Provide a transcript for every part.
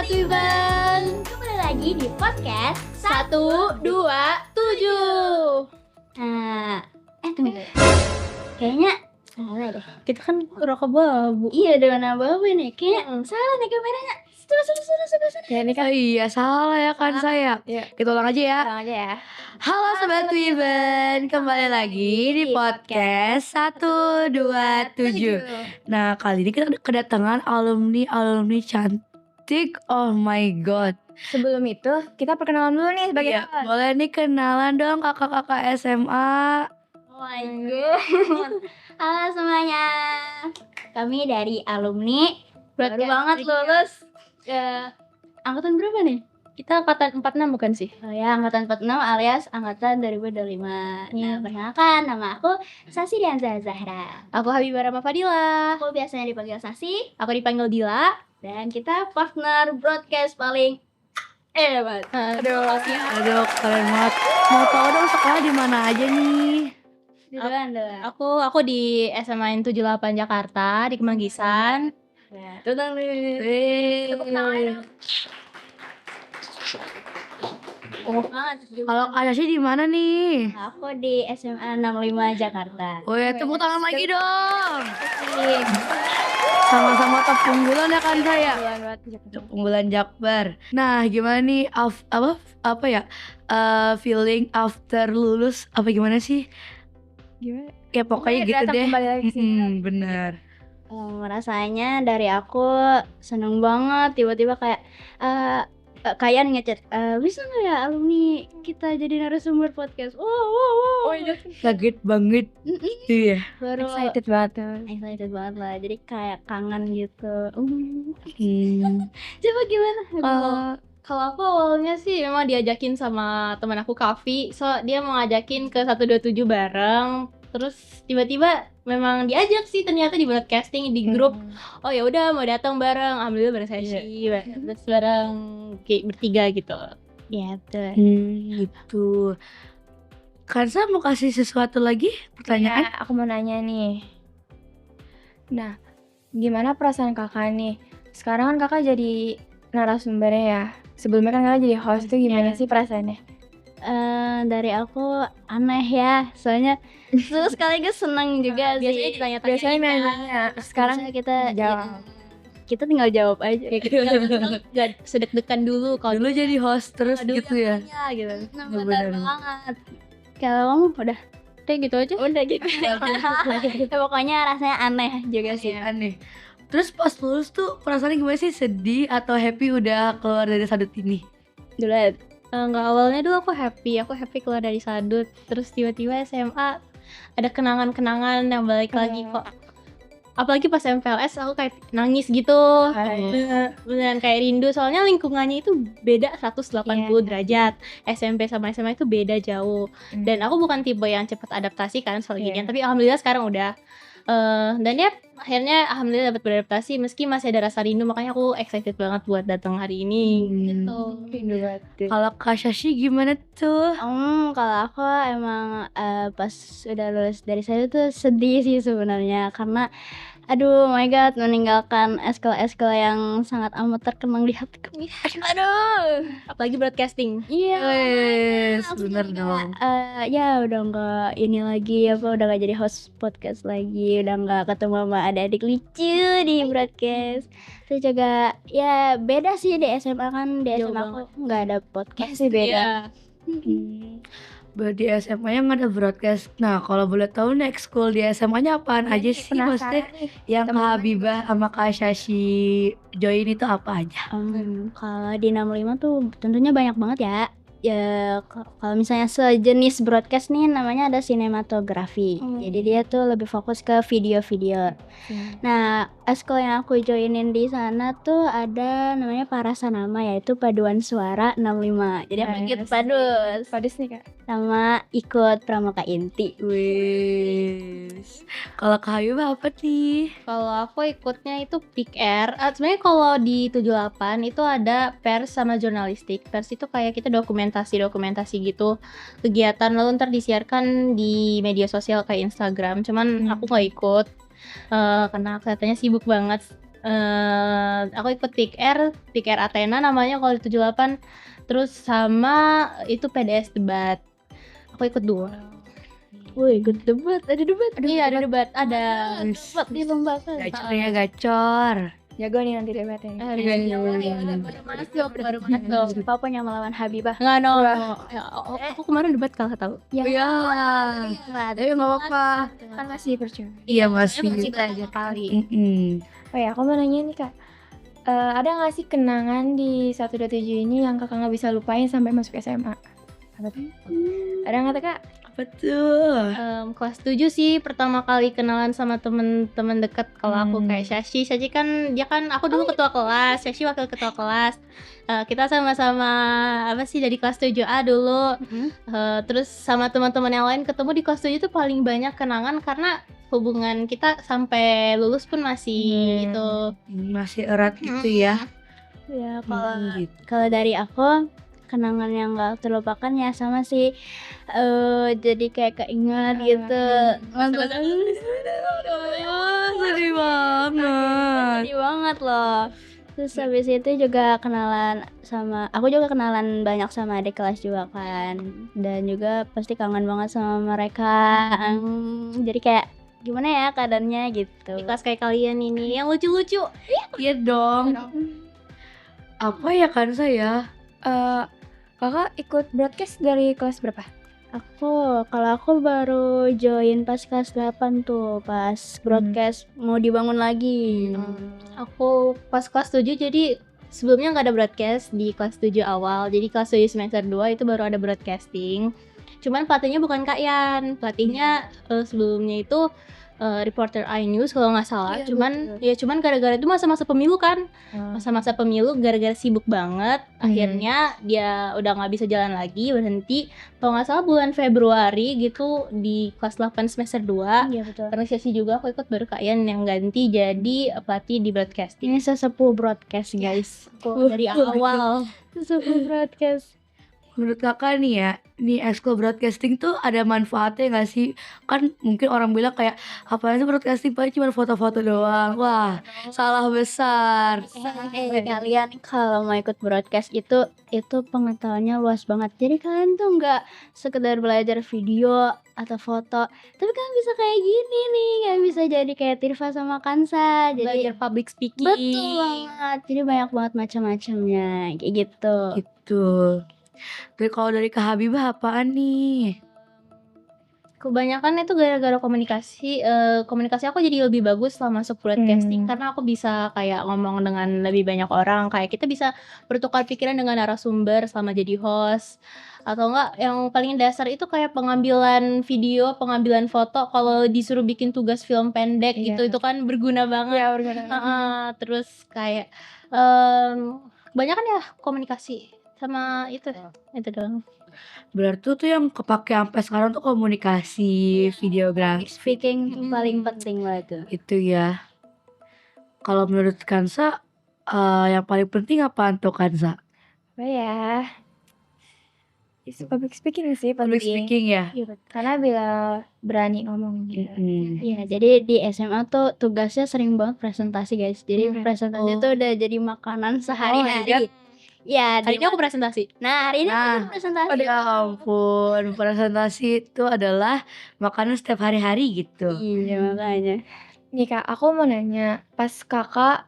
Sobat Wiban, kembali lagi di podcast 127. Nah, tunggu. Kayaknya salah deh. Kita kan rokok babu. Iya, udah warna babu nih. Kayaknya salah nih kameranya. Sudah. Ya ini kan Iya salah ya kan saya. Iya. Kita ulang aja ya. Pulang aja ya. Halo Sobat Wiban, kembali lagi di podcast 127. Nah kali ini kita kedatangan alumni cantik. Oh my god. sebelum itu kita perkenalan dulu nih sebagai Iya, boleh nih kenalan dong kakak-kakak SMA. Oh my god. Halo semuanya. Kami dari alumni baru banget lulus. Angkatan berapa nih? kita angkatan 46 bukan sih? Oh ya, angkatan 46 alias angkatan 2025. Nah, perkenalkan, nama aku Sasi Dianza Zahra. Aku Habibah Rama Fadila. Aku biasanya dipanggil Sasi, Aku dipanggil Dila. dan kita partner broadcast paling hebat. Aduh. Aduh keren banget. Mau tahu dong sekolah di mana aja nih? Duluan. Aku di SMA 78 Jakarta di Kemanggisan. Nah, tutang nih. Tepuk Oh, banget. Kalau Kak Syashi di mana nih? Aku di SMA 65 Jakarta. Woi, tepuk tangan lagi dong. Sama-sama top unggulan ya kan saya. Top unggulan Jakbar. Nah, gimana nih feeling after lulus apa gimana sih? Gimana? Ya pokoknya gitu datang deh. kembali lagi sini. Bener. Rasanya dari aku seneng banget tiba-tiba kayak kalian ngechat, bisa nggak ya alumni kita jadi narasumber podcast? Wow. Kaget banget gitu ya. Baru Excited banget. excited banget lah, jadi kayak kangen gitu. Hmm. Coba gimana? Kalau aku awalnya sih memang diajakin sama teman aku Kavi, so dia mau ngajakin ke 127 bareng. Terus tiba-tiba memang diajak sih ternyata di broadcasting di grup. Oh ya udah mau datang bareng, alhamdulillah bareng sesi, terus bareng kayak bertiga gitu. Ya tuh. Gitu. Kansa mau kasih sesuatu lagi pertanyaan? Ya, aku mau nanya nih. Nah, gimana perasaan kakak nih? Sekarang kan kakak jadi narasumbernya ya. Sebelumnya kan kakak jadi host tuh gimana sih perasaannya? Dari aku aneh ya, soalnya terus sekaligus seneng juga Biasanya sih. ditanya-tanya. Biasanya nanya, sekarang Biasanya kita jawab. kita tinggal jawab aja. Kayak kita nggak sedek-dekan dulu kalau Dulu jadi host terus dulu gitu ya. nanya gitu. Nah, bener. bener banget. Kalau kamu udah Kayak gitu aja. udah gitu. Ya, pokoknya rasanya aneh juga sih. Aneh. Terus pas lulus tuh perasaannya gimana sih? Sedih atau happy udah keluar dari sadut ini? Dulu Enggak, awalnya dulu aku happy keluar dari Sadut. Terus tiba-tiba SMA ada kenangan-kenangan yang balik lagi kok. Apalagi pas MPLS aku kayak nangis gitu. Beneran kayak rindu, soalnya lingkungannya itu beda 180 derajat. SMP sama SMA itu beda jauh. Dan aku bukan tipe yang cepat adaptasi kan soal ginian, tapi alhamdulillah sekarang udah. Dan ya akhirnya alhamdulillah dapat beradaptasi meski masih ada rasa rindu, makanya aku excited banget buat datang hari ini gitu. Rindu banget. Kalau Kak Syashi gimana tuh? kalau aku emang pas udah lulus dari saya tuh sedih sih sebenarnya, karena aduh my god, meninggalkan eskul yang sangat amat terkenang di hatiku. Aduh. Apalagi broadcasting. Iya. Wes, Aku bener jadi dong. kayak, ya udah nggak ini lagi udah nggak jadi host podcast lagi, udah nggak ketemu sama adik-adik lucu di broadcast. Terus juga ya beda sih di SMA, kan di Jauh SMA aku nggak ada podcast sih, beda. Berarti SMA-nya nggak ada broadcast. Nah, kalau boleh tahu next school di SMA-nya apaan aja sih? Maksudnya yang Kak Habibah sama Kak Syashi join itu apa aja? Kalau di 65 tuh tentunya banyak banget ya. Ya kalau misalnya sejenis broadcast nih namanya ada sinematografi. Jadi dia tuh lebih fokus ke video-video. Nah, eskul yang aku joinin di sana tuh ada namanya Parasanama, yaitu paduan suara 65. Jadi aku ikut padus Padus nih kak. sama ikut pramuka inti. Wes. Kalau Kak Habibah apa nih? Kalau aku ikutnya itu Pick Air. Sebenarnya kalau di 78 itu ada pers sama jurnalistik. Pers itu kayak kita dokumentasi gitu, kegiatan lalu ntar disiarkan di media sosial kayak Instagram. Cuman aku nggak ikut karena kelihatannya sibuk banget. Aku ikut Peak Air Athena namanya kalau di 78. Terus sama itu PDS debat. Aku ikut 2. Wih, ikut debat, ada debat. Iya, ada debat, ada Debat di lomba kan. Gacor ya, gacor. Jago nih nanti debatnya. baru masuk. Papa punya melawan Habibah. Enggak no. Ya, aku kemarin debat kalah tahu. Iya. Tapi nggak apa-apa. Kan masih percuma. Iya masih. Masih belajar kali. Oh ya, aku mau nanya nih Kak. Ada nggak sih kenangan di 127 ini yang Kakak nggak bisa lupain sampai masuk SMA? Apa tuh? Ada nggak tuh Kak? Apa tuh? Kelas 7 sih pertama kali kenalan sama temen-temen deket. Kalau aku kayak Shashi kan dia kan aku dulu ketua kelas, Shashi wakil ketua kelas. Kita sama-sama apa sih dari kelas 7A dulu. Terus sama teman-teman yang lain ketemu di kelas 7 itu paling banyak kenangan karena hubungan kita sampai lulus pun masih itu Masih erat gitu ya. Ya, Gitu. kalau dari aku kenangan yang gak terlupakan ya sama sih jadi kayak keinget gitu. Sedih banget. Sedih banget loh. Terus habis itu juga aku juga kenalan banyak sama adik kelas juga kan. Dan juga pasti kangen banget sama mereka. Jadi kayak gimana ya keadaannya gitu. di kelas kayak kalian ini yang lucu-lucu. Iya dong. Apa ya kan saya? Kakak ikut broadcast dari kelas berapa? Kalau aku baru join pas kelas 8 tuh, pas broadcast mau dibangun lagi. Aku pas kelas 7 jadi sebelumnya nggak ada broadcast di kelas 7 awal. Jadi kelas 7 semester 2 itu baru ada broadcasting. Cuman pelatihnya bukan Kak Yan. Pelatihnya sebelumnya itu reporter iNews kalau nggak salah. Cuman gara-gara itu masa-masa pemilu kan. Masa-masa pemilu gara-gara sibuk banget. Akhirnya dia udah nggak bisa jalan lagi, berhenti. Kalau nggak salah bulan Februari gitu di kelas 8 semester 2. Iya betul. Karena sesi juga aku ikut baru Kak Yan yang ganti jadi pelatih di broadcasting. Ini sesepuh broadcast guys. Dari awal. Sesepuh broadcast. Menurut kakak nih ya, nih ekskul broadcasting tuh ada manfaatnya gak sih? Kan mungkin orang bilang kayak apaan sih broadcasting, paling cuma foto-foto doang. Wah, salah besar. Kalian kalau mau ikut broadcast itu pengetahuannya luas banget. Jadi kalian tuh nggak sekedar belajar video atau foto, tapi kalian bisa kayak gini nih, kalian bisa jadi kayak Tirva sama Kansa. Jadi Belajar public speaking. betul banget. Jadi banyak banget macam-macamnya kayak gitu. Gitu. Tapi kalau dari Kak Habibah apaan nih? Kebanyakan itu gara-gara komunikasi. Komunikasi aku jadi lebih bagus setelah masuk broadcasting karena aku bisa kayak ngomong dengan lebih banyak orang. Kayak kita bisa bertukar pikiran dengan narasumber selama jadi host. Atau enggak yang paling dasar itu kayak pengambilan video, pengambilan foto. Kalau disuruh bikin tugas film pendek gitu, itu kan berguna banget. Iya, berguna. Terus kayak kebanyakan ya komunikasi sama itu doang. Berarti tuh yang kepake sampai sekarang tuh komunikasi, videografi. Speaking tuh paling penting lah tuh. Itu ya. Kalau menurut Kansa, yang paling penting apaan tuh Kansa? Apa ya? Public speaking sih Public penting. speaking ya. Karena bila berani ngomong gitu. Iya, jadi di SMA tuh tugasnya sering banget presentasi guys. Jadi presentasi tuh udah jadi makanan sehari-hari. Ya, Hari ini aku presentasi. Nah, hari ini aku presentasi. Ya ampun, presentasi itu adalah makanan setiap hari-hari gitu. Iya, makanya. Nih Kak, aku mau nanya, pas Kakak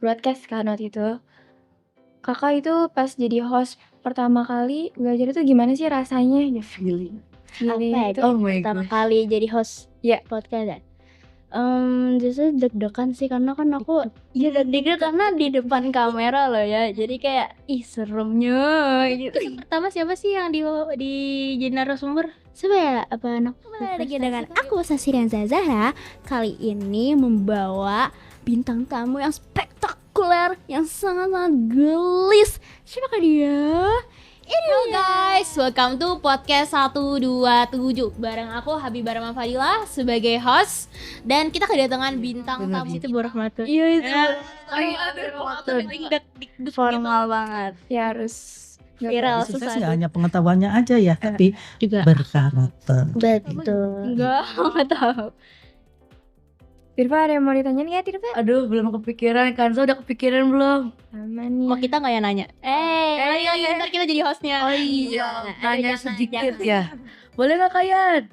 broadcast kan waktu itu, Kakak itu pas jadi host pertama kali belajar itu gimana sih rasanya? Feeling. Apa ya, itu. Oh my pertama god. kali jadi host Iya. podcast ya. Justru deg-degan sih karena kan aku deg-degan karena di depan kamera loh ya. Jadi kayak seremnya gitu. Pertama siapa sih yang di jadi narasumber? Coba ya apa anak lagi dengan aku Sasirian Zahra kali ini membawa bintang tamu yang spektakuler yang sangat gelis. Siapakah dia? Halo guys, welcome to podcast 127 bareng aku Habibah Rahma Fadila sebagai host dan kita kedatangan bintang tamu itu Borahmatul. Iya itu. Formal banget. Ya harus Viral Sukses susah. ya hanya pengetahuannya aja ya, tapi juga. berkarakter. Betul. Enggak tahu. Tirva ada yang mau ditanyain nggak Tirva? Aduh, belum kepikiran. Kansa udah kepikiran belum? Aman nih. Mau kita nggak ya nanya? Lagi ntar kita jadi hostnya. Oh iya, nanya sedikit ya. Boleh nggak Kayan?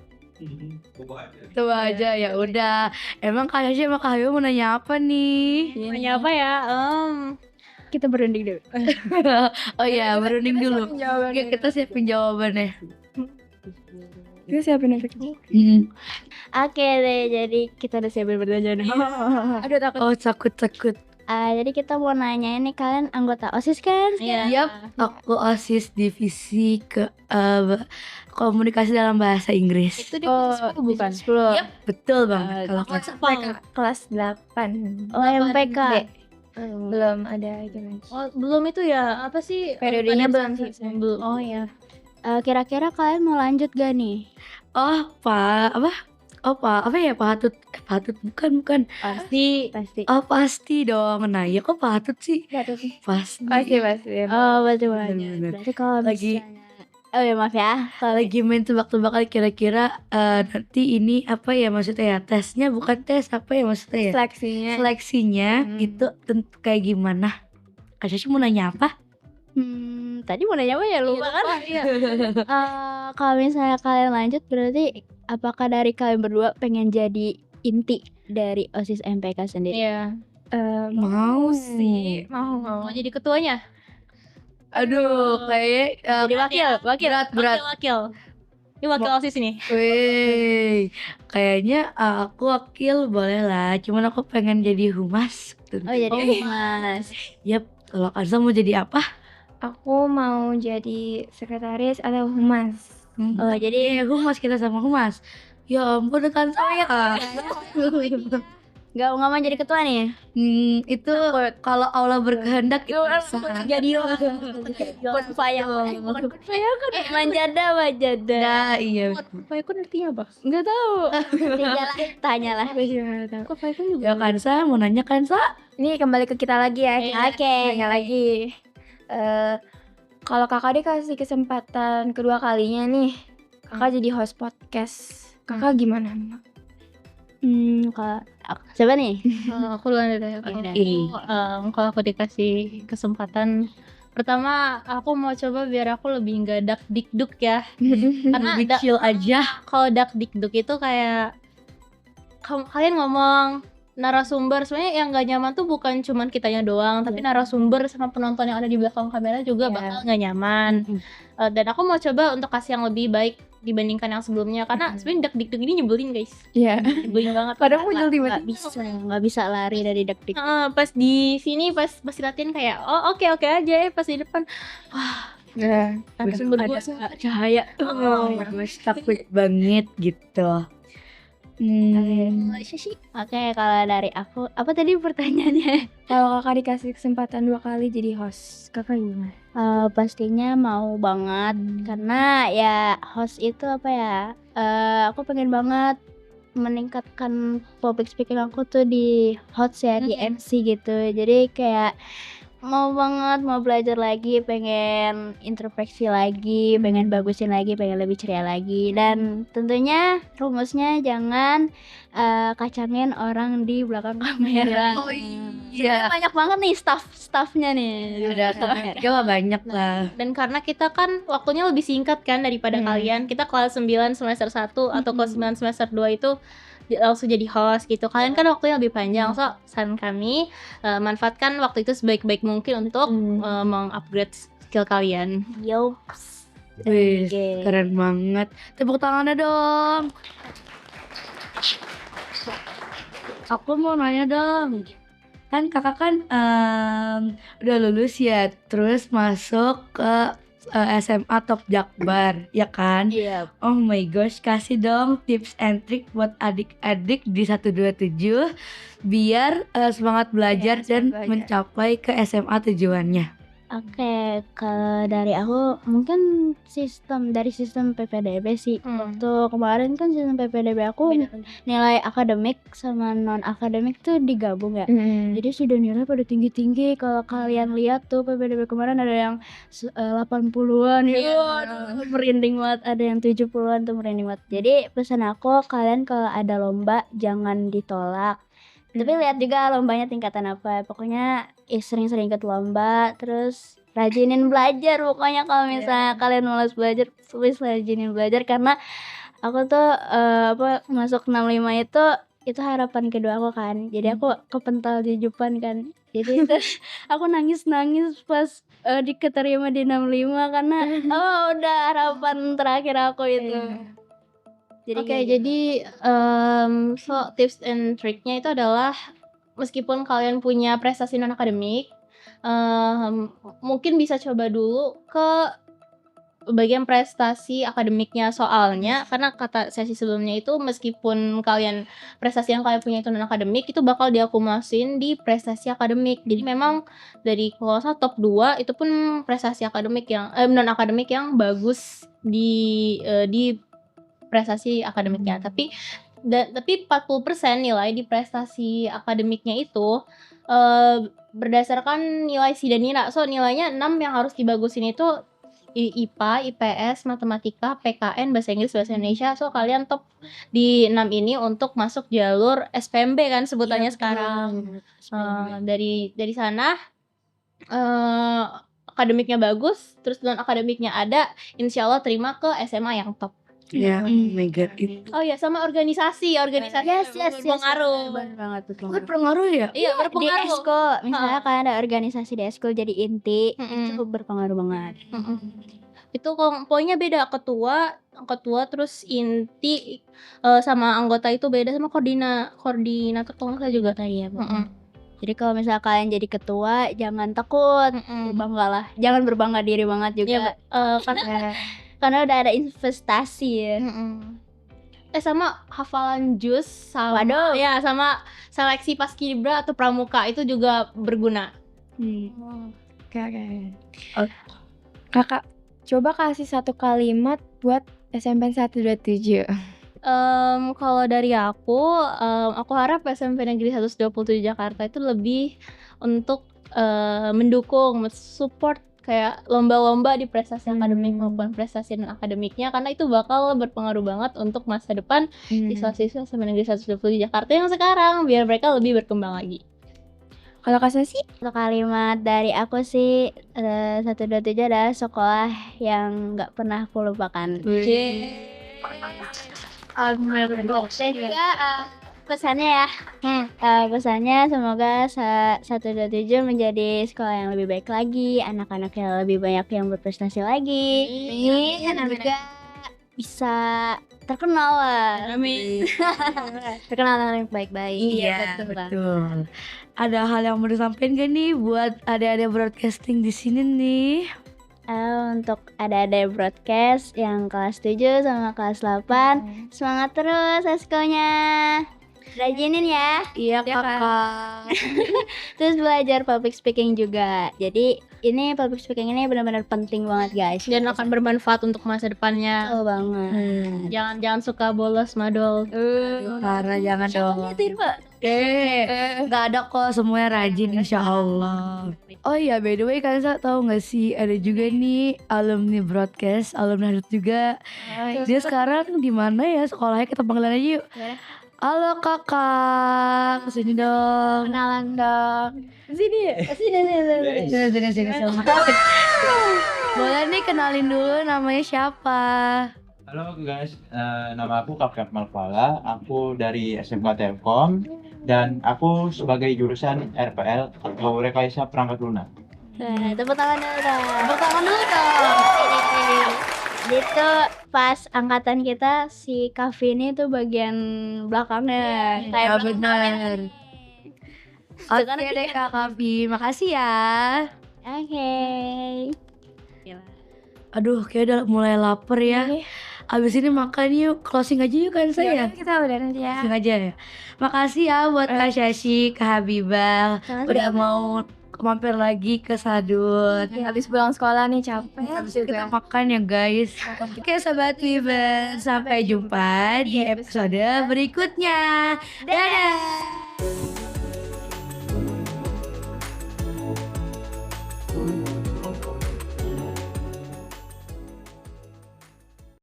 Coba aja ya udah. Emang Kak Yashi sama Kak Hayu mau nanya apa nih? Nanya apa ya? Kita berunding dulu. Oh iya, berunding dulu. Oke, kita siapin jawabannya. Kita siapin efeknya. Oke deh, jadi kita udah siapin pertanyaan. Aduh takut. Oh, takut. Jadi kita mau nanya ini, kalian anggota OSIS kan? Iya. Yap, aku OSIS divisi komunikasi dalam bahasa Inggris. Itu di posisi 10 bukan? 10. Yap, betul banget. Kalau Aku Kak Kelas 8. Oh, MPK. Belum ada itu guys. Oh, belum itu ya? Apa sih? Periodenya belum sih. selesai. Belum. Oh ya. Kira-kira kalian mau lanjut gak nih? Oh, Pak, apa? Oh, Pak, apa ya? Patut bukan. Pasti. Oh, pasti dong. Nah, ya kok patut sih? Pasti. Pasti. Oh, betul banget. Bener-bener. Berarti kalau Lagi- misalnya... Oh ya maaf ya. Kalau Lagi main tebak-tebakan kira-kira nanti ini apa ya maksudnya ya? Tesnya bukan tes, apa ya maksudnya ya? Seleksinya. Seleksinya itu kayak gimana? Kak Shashi mau nanya apa? tadi mau nanya apa ya, lupa kan? Iya. Kalau misalnya kalian lanjut, berarti apakah dari kalian berdua pengen jadi inti dari OSIS MPK sendiri? Iya. Mau sih. Mau. Mau jadi ketuanya? Aduh, kayak Jadi wakil. berat. Wakil. Ini wakil OSIS ini. Wih, kayaknya aku wakil boleh lah. Cuman aku pengen jadi humas. Oh jadi mas. Yap, kalau Kansa mau jadi apa? Aku mau jadi sekretaris atau humas. Oh jadi humas, kita sama humas. Ya ampun, Kansa ya. nggak mau jadi ketua nih? Itu kalau Allah berkehendak itu bisa. Jadi manjada. Nah, iya. Faikun artinya apa? Nggak tahu. Tanyalah. Kok Faikun juga? Ya Kansa mau nanya Kansa? Ini kembali ke kita lagi ya. Oke. Nanya lagi. Kalau kakak dikasih kesempatan kedua kalinya nih, kakak jadi host podcast. Kakak gimana? Kalau siapa nih? Aku duluan deh. Kalau aku dikasih kesempatan, pertama aku mau coba biar aku lebih nggak dak dikduk ya. Karena Lebih chill aja. kalau dak dikduk itu kayak kalian ngomong narasumber, sebenarnya yang gak nyaman tuh bukan cuman kitanya doang, tapi narasumber sama penonton yang ada di belakang kamera juga bakal gak nyaman. Dan aku mau coba untuk kasih yang lebih baik dibandingkan yang sebelumnya, karena sebenarnya dak-dikduk ini nyebelin guys. Iya. Nyebelin banget. Padahal muncul tiba-tiba. Nggak bisa lari dari dak-dik. Pas di sini pas latihan kayak oke aja ya, pas di depan langsung berdua Ada cahaya. Gue takut banget gitu. Oke, kalau dari aku, apa tadi pertanyaannya? Kalau kakak dikasih kesempatan 2 kali jadi host, kakak gimana? Pastinya mau banget, karena ya host itu apa ya? Aku pengen banget meningkatkan public speaking aku tuh di host ya, di MC gitu. Jadi kayak mau banget mau belajar lagi, pengen introspeksi lagi, pengen bagusin lagi, pengen lebih ceria lagi. Dan tentunya rumusnya jangan kacangin orang di belakang kamera. Oh iya. Banyak banget nih staffnya nih. Coba banyak lah. Dan karena kita kan waktunya lebih singkat kan daripada kalian, kita kelas 9 semester 1 atau kelas 9 semester 2 itu langsung jadi host gitu. Kalian kan waktunya lebih panjang, so saran kami manfaatkan waktu itu sebaik-baik mungkin untuk mengupgrade skill kalian. Yops. Wih, Oke. keren banget. Tepuk tangannya dong. Aku mau nanya dong. Kan kakak kan udah lulus ya, terus masuk ke SMA Top Jakbar, ya kan? Iya. Oh my gosh, kasih dong tips and trick buat adik-adik di 127 biar semangat belajar dan mencapai ke SMA tujuannya. Oke, kalau dari aku mungkin dari sistem PPDB sih. Waktu kemarin kan sistem PPDB aku nilai akademik sama non akademik tuh digabung ya. Jadi sudah nilai pada tinggi-tinggi. Kalau kalian lihat tuh PPDB kemarin ada yang 80-an ya. Merinding banget, ada yang 70-an tuh merinding banget. Jadi pesan aku, kalian kalau ada lomba jangan ditolak. Tapi lihat juga lombanya tingkatan apa. Pokoknya sering-sering ikut lomba, terus rajinin belajar. Pokoknya kalau misalnya kalian malas belajar, please rajinin belajar karena aku tuh masuk 65 itu harapan kedua aku kan. Jadi aku kepental di Jepang kan. Jadi aku nangis pas diketerima di 65 karena udah harapan terakhir aku itu. Jadi Oke, jadi so tips and triknya itu adalah meskipun kalian punya prestasi non akademik, mungkin bisa coba dulu ke bagian prestasi akademiknya, soalnya karena kata sesi sebelumnya itu meskipun kalian prestasi yang kalian punya itu non akademik itu bakal diakumulasin di prestasi akademik. Jadi memang dari kalau salah top 2 itu pun prestasi akademik yang non akademik yang bagus di prestasi akademiknya. Tapi 40% nilai di prestasi akademiknya itu berdasarkan nilai SIDA NIRA. So nilainya 6 yang harus dibagusin itu IPA, IPS, matematika, PKN, bahasa Inggris, bahasa Indonesia. So kalian top di 6 ini untuk masuk jalur SPMB kan sebutannya sekarang. Dari sana akademiknya bagus, terus non akademiknya ada, insya Allah terima ke SMA yang top. Ya, my god itu. Oh ya, sama organisasi yes, berpengaruh. bener banget Berpengaruh ya? Iya, di berpengaruh. eskul misalnya kalian ada organisasi di eskul jadi inti itu berpengaruh banget. Itu poinnya beda, ketua terus inti sama anggota itu beda, sama koordinator kalau nggak salah juga. Iya, jadi kalau misalnya kalian jadi ketua jangan takut, berbanggalah, jangan berbangga diri banget juga. Karena udah ada investasi ya. Sama hafalan jus sama sama seleksi paskibra atau pramuka itu juga berguna. Oke. Kakak coba kasih satu kalimat buat SMP 127. Kalau dari aku harap SMP Negeri 127 Jakarta itu lebih untuk mendukung, support kayak lomba-lomba di prestasi akademik maupun prestasi non akademiknya, karena itu bakal berpengaruh banget untuk masa depan siswa-siswa SMP Negeri 127 Jakarta yang sekarang, biar mereka lebih berkembang lagi. Kalau Kak Sasi? Untuk kalimat dari aku sih 127 adalah sekolah yang gak pernah aku lupakan. Dan juga pesannya ya, pesannya semoga 127 menjadi sekolah yang lebih baik lagi, anak-anaknya lebih banyak yang berprestasi lagi, dan juga bisa terkenal lah. Amin. Terkenal dengan baik-baik. Iya, betul. Ada hal yang mau disampaikan gak nih buat adik-adik broadcasting di sini nih? Untuk adik-adik broadcast yang kelas 7 sama kelas 8, semangat terus eskulnya. Rajinin ya. Iya kakak. Terus belajar public speaking juga. Jadi ini public speaking ini benar-benar penting banget guys. Dan akan bermanfaat untuk masa depannya. Oh banget. Jangan suka bolos madol. Karena jangan dong. Gak ada kok, semuanya rajin insya Allah. Oh iya, by the way kalian tahu gak sih ada juga nih alumni broadcast, alumni Hadut juga. Dia sekarang di mana ya sekolahnya, kita panggilan aja yuk. Halo kakak, kesini dong. Kenalan dong. Sini. Boleh nih kenalin dulu namanya siapa? Halo guys, nama aku Kapten Malvala, aku dari SMK Telkom dan aku sebagai jurusan RPL atau Rekayasa Perangkat Lunak. Tepuk tangan dulu dong. Itu pas angkatan kita si Kavi ini tuh bagian belakangnya. Ya benar. Oke deh Kak Kavi, makasih ya. Oke. Aduh, kayak udah mulai lapar ya. Abis ini makan yuk, closing aja yuk kan saya. Kita udah nanti ya. Closing aja ya. Makasih ya buat Kak Shashi, Kak Habibah, udah mau mampir lagi ke Sadut. Habis pulang sekolah nih capek. Habis itu kita makan ya guys. Oke Sobat Wiben, sampai jumpa di episode berikutnya. Dadah.